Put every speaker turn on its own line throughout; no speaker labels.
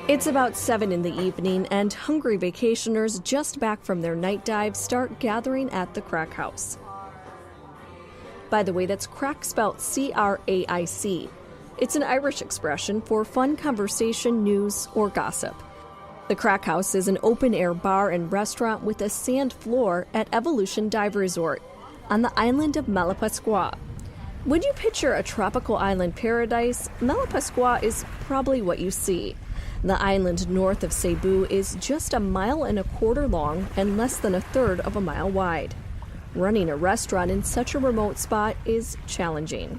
It's about 7 in the evening, and hungry vacationers just back from their night dive start gathering at the Crack House. By the way, that's crack spelled C-R-A-I-C. It's an Irish expression for fun conversation, news, or gossip. The Crack House is an open-air bar and restaurant with a sand floor at Evolution Dive Resort on the island of Malapascua. When you picture a tropical island paradise, Malapascua is probably what you see. The island north of Cebu is just 1.25 miles long and less than 1/3 of a mile wide. Running a restaurant in such a remote spot is challenging.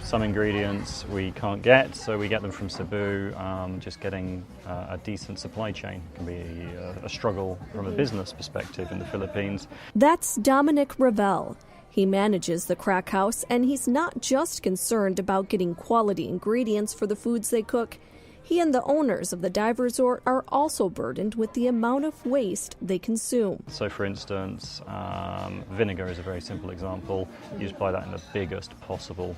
Some ingredients we can't get, so we get them from Cebu. Just getting a decent supply chain can be a struggle from a business perspective in the Philippines.
That's Dominic Ravel. He manages the Crack House, and he's not just concerned about getting quality ingredients for the foods they cook. He and the owners of the dive resort are also burdened with the amount of waste they consume.
So for instance, vinegar is a very simple example. You just buy that in the biggest possible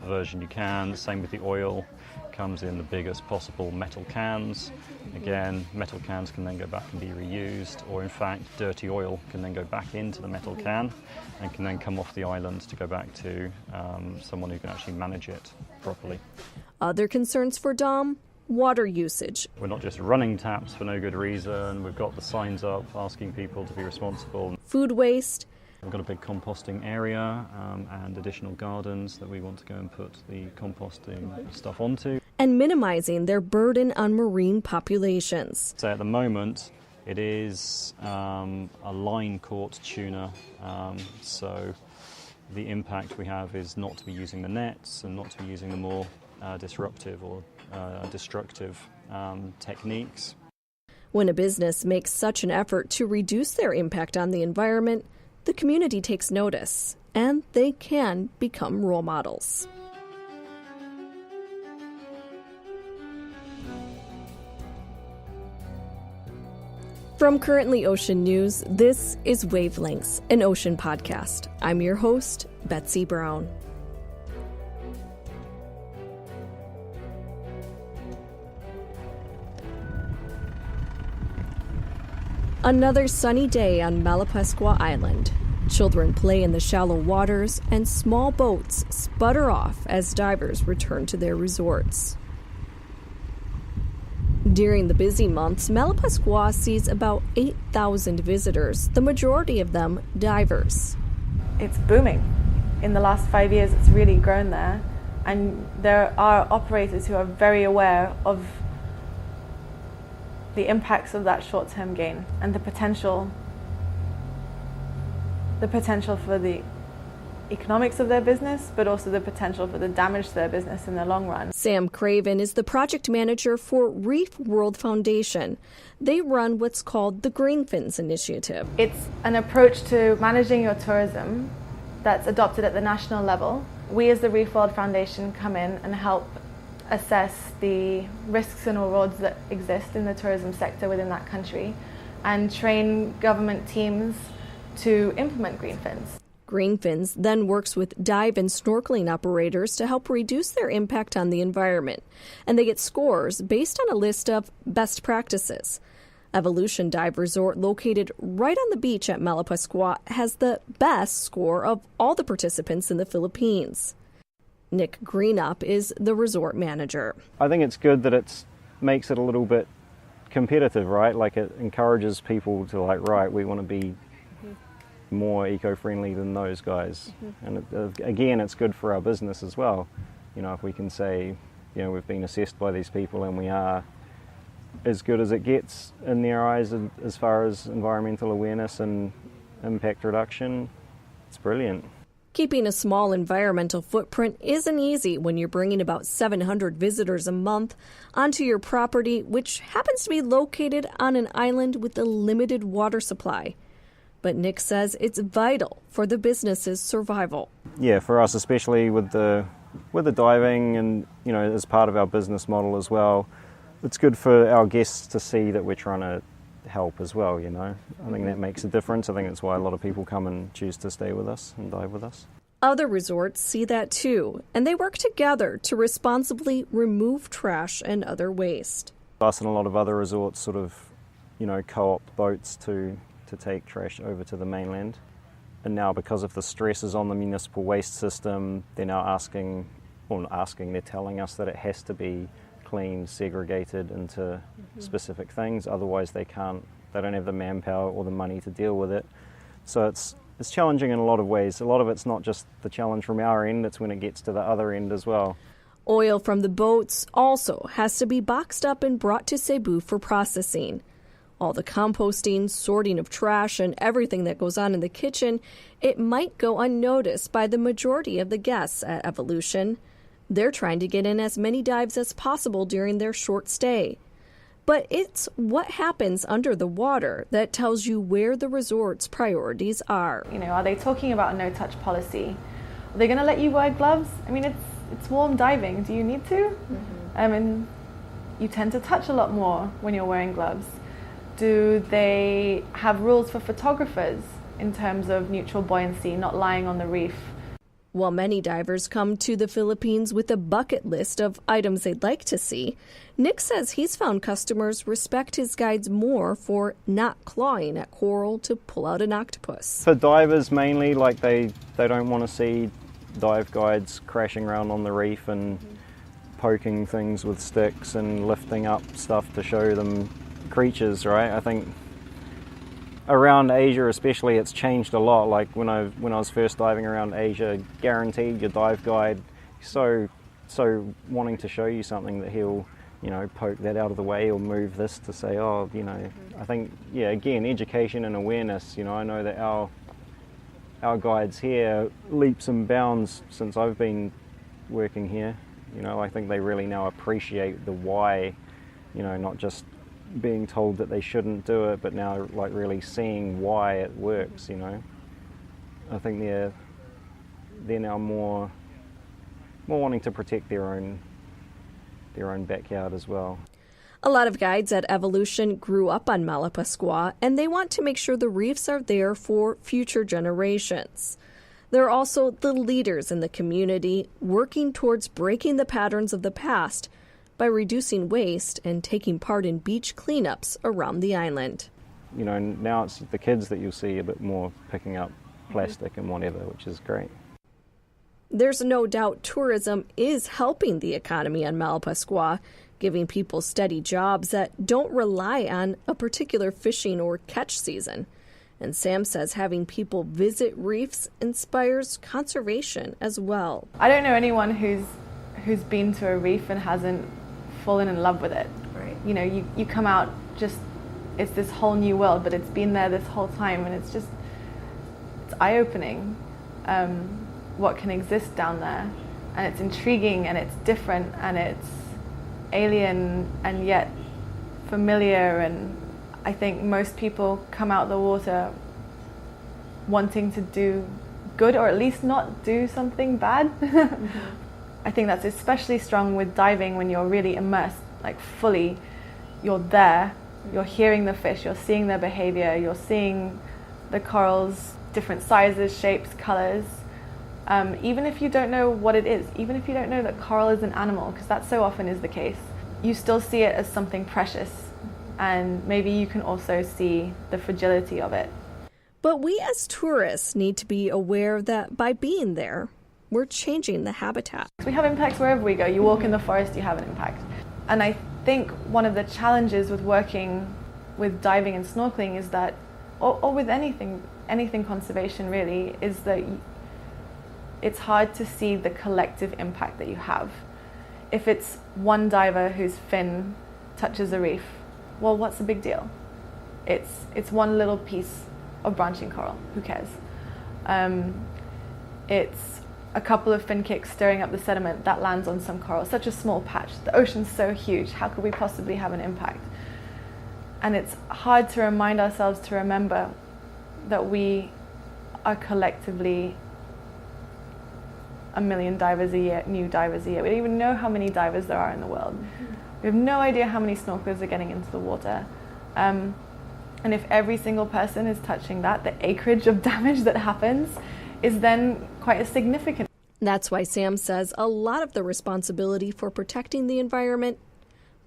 version you can. Same with the oil, comes in the biggest possible metal cans. Again, metal cans can then go back and be reused, or in fact, dirty oil can then go back into the metal can and can then come off the island to go back to someone who can actually manage it properly.
Other concerns for Dom? Water usage.
We're not just running taps for no good reason. We've got the signs up asking people to be responsible.
Food waste.
We've got a big composting area and additional gardens that we want to go and put the composting stuff onto.
And minimizing their burden on marine populations.
So at the moment, it is a line-caught tuna, so the impact we have is not to be using the nets and not to be using the more disruptive or destructive techniques.
When a business makes such an effort to reduce their impact on the environment, the community takes notice, and they can become role models. From Currently Ocean News, this is Wavelengths, an ocean podcast. I'm your host, Betsy Brown. Another sunny day on Malapascua Island. Children play in the shallow waters, and small boats sputter off as divers return to their resorts. During the busy months, Malapascua sees about 8,000 visitors, the majority of them divers.
It's booming. In the last 5 years, it's really grown there, and there are operators who are very aware of the impacts of that short-term gain and the potential for the economics of their business, but also the potential for the damage to their business in the long run.
Sam Craven is the project manager for Reef World Foundation. They run what's called the Greenfins Initiative.
It's an approach to managing your tourism that's adopted at the national level. We as the Reef World Foundation come in and help assess the risks and rewards that exist in the tourism sector within that country and train government teams to implement Greenfins.
Greenfins then works with dive and snorkeling operators to help reduce their impact on the environment, and they get scores based on a list of best practices. Evolution Dive Resort, located right on the beach at Malapascua, has the best score of all the participants in the Philippines. Nick Greenup is the resort manager.
I think it's good that it makes it a little bit competitive, right? Like it encourages people to right, we want to be more eco-friendly than those guys. And again, it's good for our business as well. You know, if we can say, we've been assessed by these people and we are as good as it gets in their eyes as far as environmental awareness and impact reduction, it's brilliant.
Keeping a small environmental footprint isn't easy when you're bringing about 700 visitors a month onto your property, which happens to be located on an island with a limited water supply. But Nick says it's vital for the business's survival.
Yeah, for us, especially with the diving and, as part of our business model as well, it's good for our guests to see that we're trying to help as well, I think that makes a difference. I think that's why a lot of people come and choose to stay with us and dive with us.
Other resorts see that too, and they work together to responsibly remove trash and other waste.
Us and a lot of other resorts sort of, co-opt boats to take trash over to the mainland. And now because of the stresses on the municipal waste system, they're now they're telling us that it has to be cleaned, segregated into specific things, otherwise they don't have the manpower or the money to deal with it. So it's challenging in a lot of ways. A lot of it's not just the challenge from our end, it's when it gets to the other end as well.
Oil from the boats also has to be boxed up and brought to Cebu for processing. All the composting, sorting of trash, and everything that goes on in the kitchen, it might go unnoticed by the majority of the guests at Evolution. They're trying to get in as many dives as possible during their short stay. But it's what happens under the water that tells you where the resort's priorities are.
Are they talking about a no-touch policy? Are they going to let you wear gloves? I mean, it's warm diving. Do you need to? And you tend to touch a lot more when you're wearing gloves. Do they have rules for photographers in terms of neutral buoyancy, not lying on the reef?
While many divers come to the Philippines with a bucket list of items they'd like to see, Nick says he's found customers respect his guides more for not clawing at coral to pull out an octopus.
For divers mainly, they don't want to see dive guides crashing around on the reef and poking things with sticks and lifting up stuff to show them creatures, right? I think around Asia especially it's changed a lot. Like when I was first diving around Asia, guaranteed your dive guide so wanting to show you something that he'll poke that out of the way or move this to say, I think again, education and awareness. I know that our guides here leaps and bounds since I've been working here. I think they really now appreciate the why, not just being told that they shouldn't do it, but now really seeing why it works. I think they're now more wanting to protect their own backyard as well.
A lot of guides at Evolution grew up on Malapascua, and they want to make sure the reefs are there for future generations. They're also the leaders in the community, working towards breaking the patterns of the past by reducing waste and taking part in beach cleanups around the island.
Now it's the kids that you'll see a bit more picking up plastic and whatever, which is great.
There's no doubt tourism is helping the economy on Malapascua, giving people steady jobs that don't rely on a particular fishing or catch season. And Sam says having people visit reefs inspires conservation as well.
I don't know anyone who's been to a reef and hasn't fallen in love with it.
Right.
You come out it's this whole new world, but it's been there this whole time, and it's eye-opening what can exist down there, and it's intriguing and it's different and it's alien and yet familiar. And I think most people come out the water wanting to do good, or at least not do something bad. I think that's especially strong with diving when you're really immersed, fully. You're there, you're hearing the fish, you're seeing their behavior, you're seeing the corals, different sizes, shapes, colors. Even if you don't know what it is, even if you don't know that coral is an animal, because that so often is the case, you still see it as something precious, and maybe you can also see the fragility of it.
But we as tourists need to be aware that by being there, we're changing the habitat.
We have impacts wherever we go. You walk in the forest, you have an impact. And I think one of the challenges with working with diving and snorkeling is that, or with anything conservation really, is that it's hard to see the collective impact that you have. If it's one diver whose fin touches a reef, well, what's the big deal? It's one little piece of branching coral. Who cares? It's a couple of fin kicks stirring up the sediment that lands on some coral. Such a small patch. The ocean's so huge. How could we possibly have an impact? And it's hard to remind ourselves to remember that we are collectively 1 million divers a year, new divers a year. We don't even know how many divers there are in the world. We have no idea how many snorkelers are getting into the water. And if every single person is touching that, the acreage of damage that happens is then quite significant.
That's why Sam says a lot of the responsibility for protecting the environment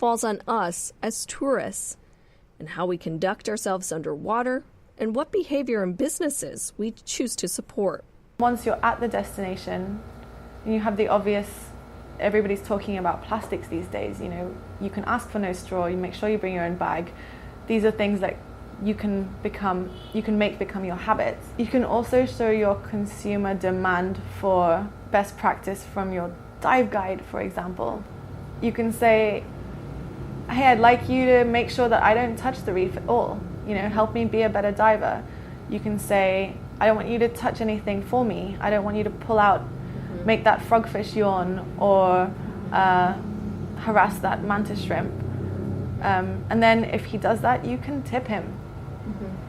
falls on us as tourists and how we conduct ourselves underwater and what behavior and businesses we choose to support.
Once you're at the destination and you have the obvious, everybody's talking about plastics these days, you know, you can ask for no straw, you make sure you bring your own bag. These are things that you can make become your habits. You can also show your consumer demand for best practice from your dive guide, for example. You can say, hey, I'd like you to make sure that I don't touch the reef at all. You know, help me be a better diver. You can say, I don't want you to touch anything for me. I don't want you to pull out, make that frogfish yawn, or harass that mantis shrimp. And then if he does that, you can tip him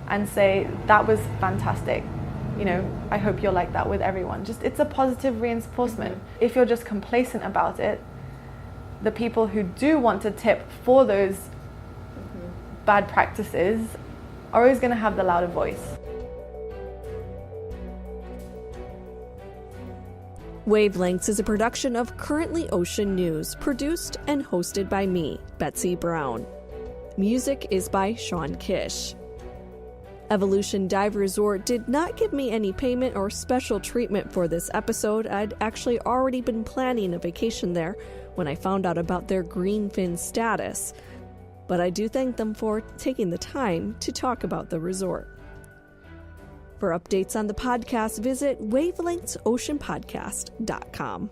and say, that was fantastic. You know, I hope you're like that with everyone. Just, it's a positive reinforcement. If you're just complacent about it, the people who do want to tip for those bad practices are always going to have the louder voice.
Wavelengths is a production of Currently Ocean News, produced and hosted by me, Betsy Brown. Music is by Sean Kish. Evolution Dive Resort did not give me any payment or special treatment for this episode. I'd actually already been planning a vacation there when I found out about their greenfin status. But I do thank them for taking the time to talk about the resort. For updates on the podcast, visit wavelengthsoceanpodcast.com.